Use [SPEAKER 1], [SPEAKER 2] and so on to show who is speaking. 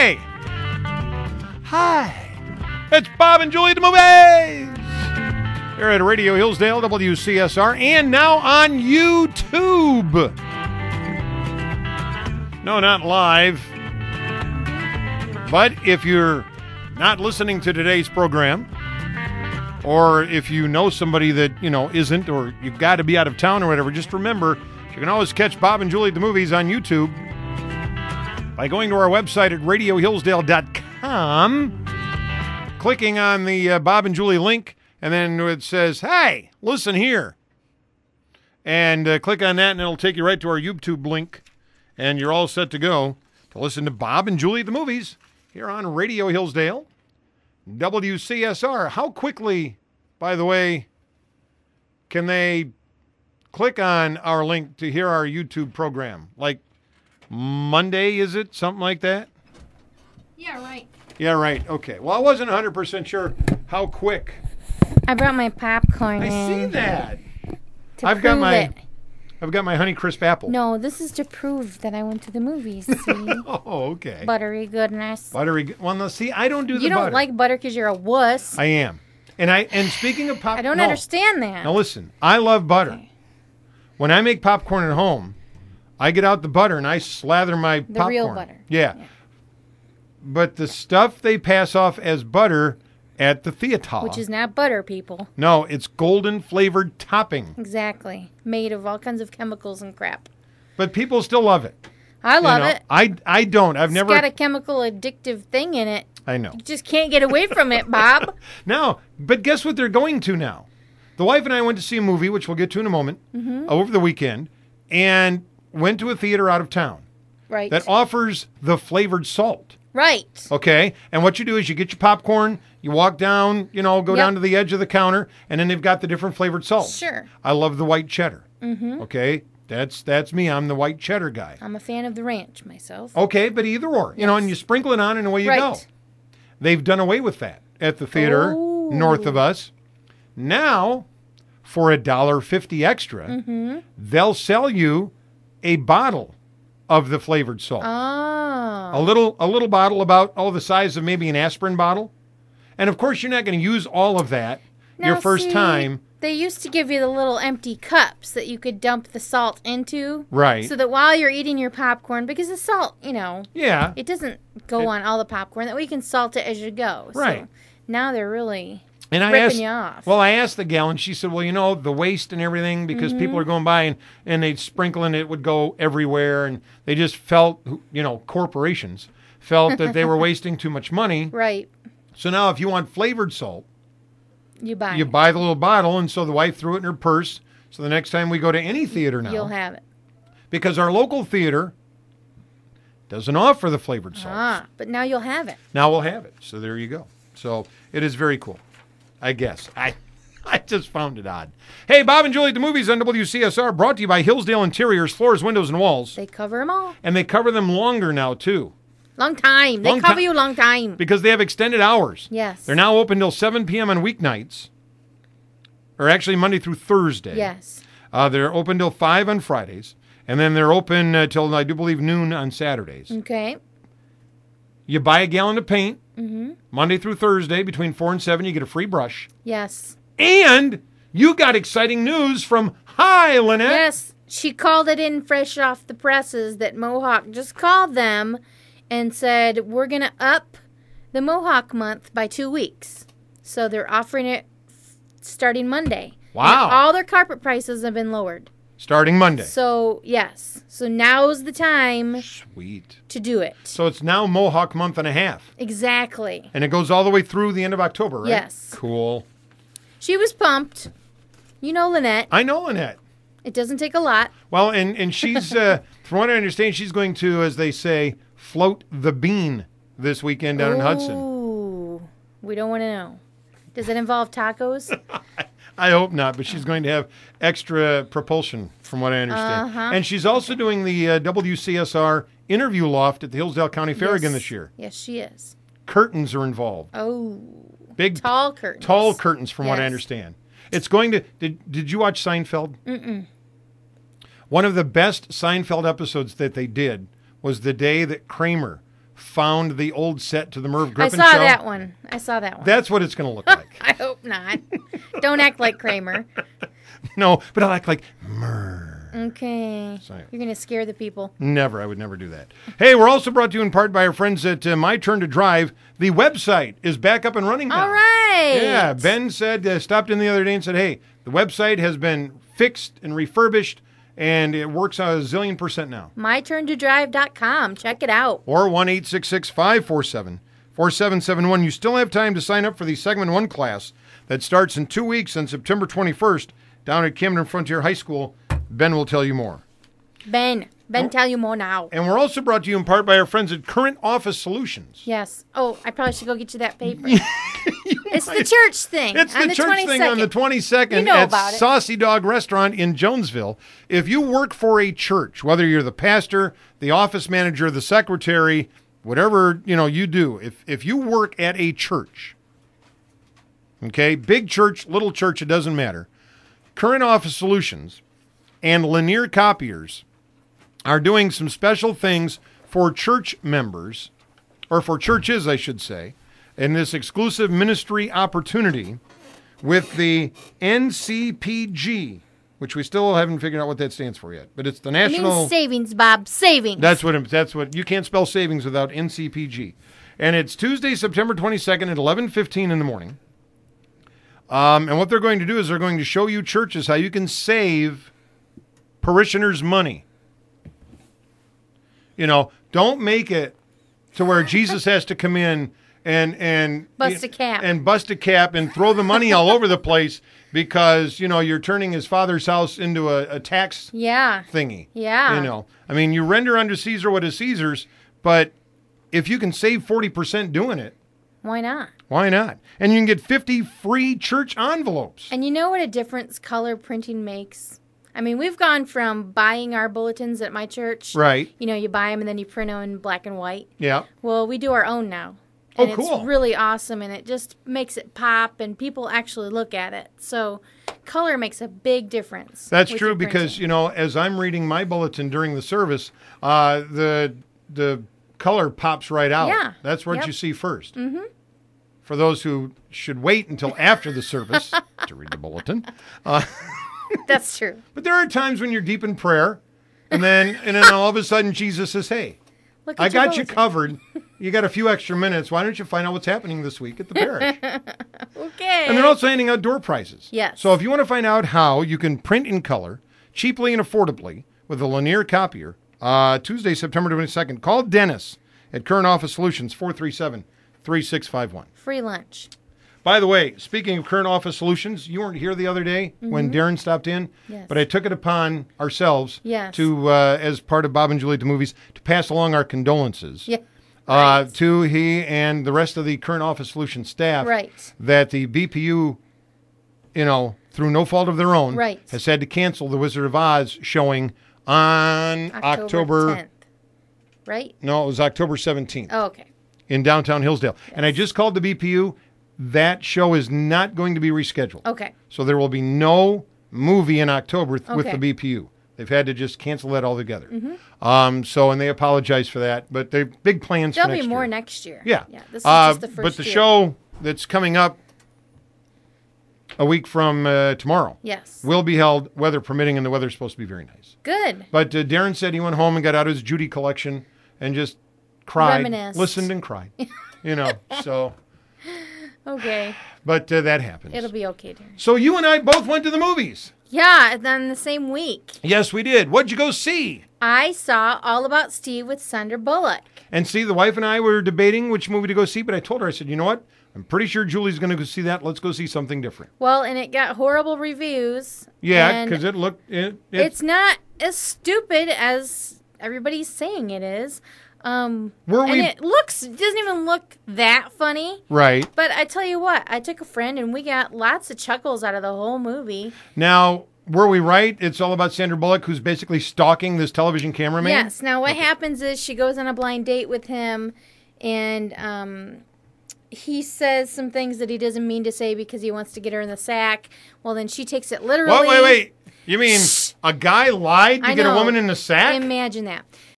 [SPEAKER 1] Hey! Hi! It's Bob and Julie at the Movies! Here at Radio Hillsdale, WCSR, and now on YouTube! No, not live. But if you're not listening to today's program, or if you know somebody that, isn't, or you've got to be out of town or whatever, just remember, you can always catch Bob and Julie at the Movies on YouTube by going to our website at radiohillsdale.com, clicking on the Bob and Julie link, and then it says, hey, listen here. And click on that, and it'll take you right to our YouTube link, and you're all set to go to listen to Bob and Julie at the Movies here on Radio Hillsdale, WCSR. How quickly, by the way, can they click on our link to hear our YouTube program? Like Monday, is it? Something like that?
[SPEAKER 2] Yeah, right.
[SPEAKER 1] Yeah, right. Okay. Well, I wasn't 100% sure how quick.
[SPEAKER 2] I brought my popcorn
[SPEAKER 1] I see that.
[SPEAKER 2] I've got my
[SPEAKER 1] Honeycrisp apple.
[SPEAKER 2] No, this is to prove that I went to the movies. See?
[SPEAKER 1] Oh, okay.
[SPEAKER 2] Buttery goodness.
[SPEAKER 1] Well, no, see, I don't do the butter.
[SPEAKER 2] You don't like butter because you're a wuss.
[SPEAKER 1] I am. And speaking of popcorn,
[SPEAKER 2] I don't understand that.
[SPEAKER 1] Now listen, I love butter.
[SPEAKER 2] Okay.
[SPEAKER 1] When I make popcorn at home, I get out the butter and I slather my popcorn.
[SPEAKER 2] The real butter.
[SPEAKER 1] Yeah. But the stuff they pass off as butter at the theater,
[SPEAKER 2] which is not butter, people.
[SPEAKER 1] No, it's golden flavored topping.
[SPEAKER 2] Exactly. Made of all kinds of chemicals and crap.
[SPEAKER 1] But people still love it.
[SPEAKER 2] I love it.
[SPEAKER 1] I don't. It's got
[SPEAKER 2] a chemical addictive thing in it.
[SPEAKER 1] I know.
[SPEAKER 2] You just can't get away from it, Bob.
[SPEAKER 1] No, but guess what they're going to now? The wife and I went to see a movie, which we'll get to in a moment, over the weekend, and went to a theater out of town.
[SPEAKER 2] Right.
[SPEAKER 1] That offers the flavored salt.
[SPEAKER 2] Right.
[SPEAKER 1] Okay. And what you do is you get your popcorn, you walk down, go down to the edge of the counter, and then they've got the different flavored salts.
[SPEAKER 2] Sure.
[SPEAKER 1] I love the white cheddar. Mm-hmm. Okay. That's me. I'm the white cheddar guy.
[SPEAKER 2] I'm a fan of the ranch myself.
[SPEAKER 1] Okay, but either or. Yes. And you sprinkle it on and away you go. They've done away with that at the theater north of us. Now, for $1.50 extra, they'll sell you a bottle of the flavored salt.
[SPEAKER 2] Oh.
[SPEAKER 1] A little bottle about the size of maybe an aspirin bottle. And of course, you're not going to use all of that your first time.
[SPEAKER 2] They used to give you the little empty cups that you could dump the salt into.
[SPEAKER 1] Right.
[SPEAKER 2] So that while you're eating your popcorn, because the salt,
[SPEAKER 1] yeah,
[SPEAKER 2] it doesn't go on all the popcorn, that way you can salt it as you go.
[SPEAKER 1] Right.
[SPEAKER 2] So now they're really
[SPEAKER 1] ripping
[SPEAKER 2] you off.
[SPEAKER 1] Well, I asked the gal, and she said, well, the waste and everything, because people are going by and they'd sprinkle and it would go everywhere, and they just felt, corporations felt that they were wasting too much money.
[SPEAKER 2] Right.
[SPEAKER 1] So now if you want flavored salt,
[SPEAKER 2] you buy
[SPEAKER 1] the little bottle, and so the wife threw it in her purse. So the next time we go to any theater now,
[SPEAKER 2] you'll have it.
[SPEAKER 1] Because our local theater doesn't offer the flavored salts.
[SPEAKER 2] But now you'll have it.
[SPEAKER 1] Now we'll have it. So there you go. So it is very cool, I guess. I just found it odd. Hey, Bob and Julie at the Movies on WCSR, brought to you by Hillsdale Interiors, Floors, Windows, and Walls.
[SPEAKER 2] They cover them all.
[SPEAKER 1] And they cover them longer now, too.
[SPEAKER 2] Long time. They cover you long time.
[SPEAKER 1] Because they have extended hours.
[SPEAKER 2] Yes.
[SPEAKER 1] They're now open till 7 p.m. on weeknights. Or actually Monday through Thursday.
[SPEAKER 2] Yes.
[SPEAKER 1] They're open till 5 on Fridays. And then they're open till, I do believe, noon on Saturdays.
[SPEAKER 2] Okay.
[SPEAKER 1] You buy a gallon of paint. Monday through Thursday, between 4 and 7, you get a free brush.
[SPEAKER 2] Yes.
[SPEAKER 1] And you got exciting news from Lynette.
[SPEAKER 2] Yes. She called it in fresh off the presses that Mohawk just called them and said, we're going to up the Mohawk month by 2 weeks. So they're offering it starting Monday.
[SPEAKER 1] Wow.
[SPEAKER 2] And all their carpet prices have been lowered.
[SPEAKER 1] Starting Monday.
[SPEAKER 2] So, yes. So now's the time.
[SPEAKER 1] Sweet.
[SPEAKER 2] To do it.
[SPEAKER 1] So it's now Mohawk month and a half.
[SPEAKER 2] Exactly.
[SPEAKER 1] And it goes all the way through the end of October, right?
[SPEAKER 2] Yes.
[SPEAKER 1] Cool.
[SPEAKER 2] She was pumped. You know Lynette.
[SPEAKER 1] I know Lynette.
[SPEAKER 2] It doesn't take a lot.
[SPEAKER 1] Well, and she's, from what I understand, she's going to, as they say, float the bean this weekend down in Hudson.
[SPEAKER 2] Ooh. We don't want to know. Does it involve tacos?
[SPEAKER 1] I hope not, but she's going to have extra propulsion, from what I understand. And she's also doing the WCSR interview loft at the Hillsdale County Fair again this year.
[SPEAKER 2] Yes, she is.
[SPEAKER 1] Curtains are involved.
[SPEAKER 2] Oh.
[SPEAKER 1] Big
[SPEAKER 2] tall curtains.
[SPEAKER 1] Tall curtains, from what I understand. It's going to... Did you watch Seinfeld?
[SPEAKER 2] Mm-mm.
[SPEAKER 1] One of the best Seinfeld episodes that they did was the day that Kramer found the old set to the Merv Griffin
[SPEAKER 2] I saw
[SPEAKER 1] show?
[SPEAKER 2] that one. I saw that one.
[SPEAKER 1] That's what it's going to look like.
[SPEAKER 2] I hope not. Don't act like Kramer.
[SPEAKER 1] No, but I act like Merv.
[SPEAKER 2] Okay.
[SPEAKER 1] Sorry.
[SPEAKER 2] You're going to scare the people.
[SPEAKER 1] Never. I would never do that. Hey, we're also brought to you in part by our friends at My Turn to Drive. The website is back up and running now.
[SPEAKER 2] All right.
[SPEAKER 1] Yeah, Ben said, stopped in the other day and said, hey, the website has been fixed and refurbished, and it works on a zillion % now.
[SPEAKER 2] MyTurnToDrive.com. Check it out.
[SPEAKER 1] Or 1-866-547-4771. You still have time to sign up for the Segment 1 class that starts in 2 weeks on September 21st down at Camden Frontier High School. Ben will tell you more.
[SPEAKER 2] Ben, tell you more now.
[SPEAKER 1] And we're also brought to you in part by our friends at Current Office Solutions.
[SPEAKER 2] Yes. Oh, I probably should go get you that paper. It's the church thing.
[SPEAKER 1] It's the church
[SPEAKER 2] 22nd.
[SPEAKER 1] thing on the 22nd
[SPEAKER 2] You know
[SPEAKER 1] at
[SPEAKER 2] about it.
[SPEAKER 1] Saucy Dog Restaurant in Jonesville. If you work for a church, whether you're the pastor, the office manager, the secretary, whatever you do, if you work at a church, okay, big church, little church, it doesn't matter. Current Office Solutions and Lanier Copiers are doing some special things for church members, or for churches, I should say, in this exclusive ministry opportunity with the NCPG, which we still haven't figured out what that stands for yet. But it's the
[SPEAKER 2] It
[SPEAKER 1] National...
[SPEAKER 2] means savings, Bob. Savings.
[SPEAKER 1] That's what you can't spell savings without NCPG. And it's Tuesday, September 22nd at 11:15 in the morning. And what they're going to do is they're going to show you churches how you can save parishioners money. Don't make it to where Jesus has to come in and
[SPEAKER 2] Bust a cap.
[SPEAKER 1] And throw the money all over the place because you're turning his father's house into a tax thingy.
[SPEAKER 2] Yeah.
[SPEAKER 1] You render unto Caesar what is Caesar's, but if you can save 40% doing it,
[SPEAKER 2] why not?
[SPEAKER 1] Why not? And you can get 50 free church envelopes.
[SPEAKER 2] And you know what a difference color printing makes? We've gone from buying our bulletins at my church.
[SPEAKER 1] Right.
[SPEAKER 2] You buy them and then you print them in black and white.
[SPEAKER 1] Yeah.
[SPEAKER 2] Well, we do our own now.
[SPEAKER 1] Oh,
[SPEAKER 2] and
[SPEAKER 1] cool.
[SPEAKER 2] It's really awesome, and it just makes it pop, and people actually look at it. So color makes a big difference.
[SPEAKER 1] That's true because, as I'm reading my bulletin during the service, the color pops right out.
[SPEAKER 2] Yeah.
[SPEAKER 1] That's what you see first. Mm-hmm. For those who should wait until after the service to read the bulletin.
[SPEAKER 2] That's true.
[SPEAKER 1] But there are times when you're deep in prayer, and then all of a sudden Jesus says, hey,
[SPEAKER 2] Look at
[SPEAKER 1] I got
[SPEAKER 2] bulletin.
[SPEAKER 1] you covered. You got a few extra minutes. Why don't you find out what's happening this week at the parish?
[SPEAKER 2] Okay.
[SPEAKER 1] And they're also handing out door prizes.
[SPEAKER 2] Yes.
[SPEAKER 1] So if you want to find out how you can print in color, cheaply and affordably, with a Lanier copier, Tuesday, September 22nd, call Dennis at Current Office Solutions, 437-3651.
[SPEAKER 2] Free lunch.
[SPEAKER 1] By the way, speaking of Current Office Solutions, you weren't here the other day when Darren stopped in,
[SPEAKER 2] Yes.
[SPEAKER 1] but I took it upon ourselves
[SPEAKER 2] Yes.
[SPEAKER 1] to, as part of Bob and Julie at the Movies, to pass along our condolences
[SPEAKER 2] Yeah. Right.
[SPEAKER 1] to he and the rest of the Current Office Solutions staff.
[SPEAKER 2] Right.
[SPEAKER 1] That the BPU, through no fault of their own,
[SPEAKER 2] Right.
[SPEAKER 1] has had to cancel the Wizard of Oz showing on October
[SPEAKER 2] 10th. Right?
[SPEAKER 1] No, it was October 17th.
[SPEAKER 2] Oh, okay.
[SPEAKER 1] In downtown Hillsdale.
[SPEAKER 2] Yes.
[SPEAKER 1] And I just called the BPU. That show is not going to be rescheduled.
[SPEAKER 2] Okay.
[SPEAKER 1] So there will be no movie in October with
[SPEAKER 2] Okay.
[SPEAKER 1] the BPU. They've had to just cancel that altogether. And they apologize for that. But they're big plans for
[SPEAKER 2] There'll
[SPEAKER 1] next
[SPEAKER 2] be more
[SPEAKER 1] year.
[SPEAKER 2] next year.
[SPEAKER 1] Yeah.
[SPEAKER 2] Yeah. This is just the first
[SPEAKER 1] But the
[SPEAKER 2] year.
[SPEAKER 1] show that's coming up a week from tomorrow
[SPEAKER 2] Yes.
[SPEAKER 1] will be held, weather permitting, and the weather's supposed to be very nice.
[SPEAKER 2] Good.
[SPEAKER 1] But Darren said he went home and got out his Judy collection and just cried,
[SPEAKER 2] Reminisced.
[SPEAKER 1] listened and cried. So...
[SPEAKER 2] Okay.
[SPEAKER 1] But that happens.
[SPEAKER 2] It'll be okay, dear.
[SPEAKER 1] So you and I both went to the movies.
[SPEAKER 2] Yeah, and then the same week.
[SPEAKER 1] Yes, we did. What'd you go see?
[SPEAKER 2] I saw All About Steve with Sandra Bullock.
[SPEAKER 1] And see, the wife and I were debating which movie to go see, but I told her, I said, you know what? I'm pretty sure Julie's going to go see that. Let's go see something different.
[SPEAKER 2] Well, and it got horrible reviews.
[SPEAKER 1] Yeah,
[SPEAKER 2] and
[SPEAKER 1] because it looked...
[SPEAKER 2] it's not as stupid as everybody's saying it is. And it doesn't even look that funny.
[SPEAKER 1] Right.
[SPEAKER 2] But I tell you what, I took a friend and we got lots of chuckles out of the whole movie.
[SPEAKER 1] Now, were we right? It's all about Sandra Bullock, who's basically stalking this television cameraman?
[SPEAKER 2] Yes. Now, what happens is she goes on a blind date with him, and he says some things that he doesn't mean to say because he wants to get her in the sack. Well, then she takes it literally.
[SPEAKER 1] Wait. You mean a guy lied to get a
[SPEAKER 2] know.
[SPEAKER 1] woman in the sack?
[SPEAKER 2] Imagine that.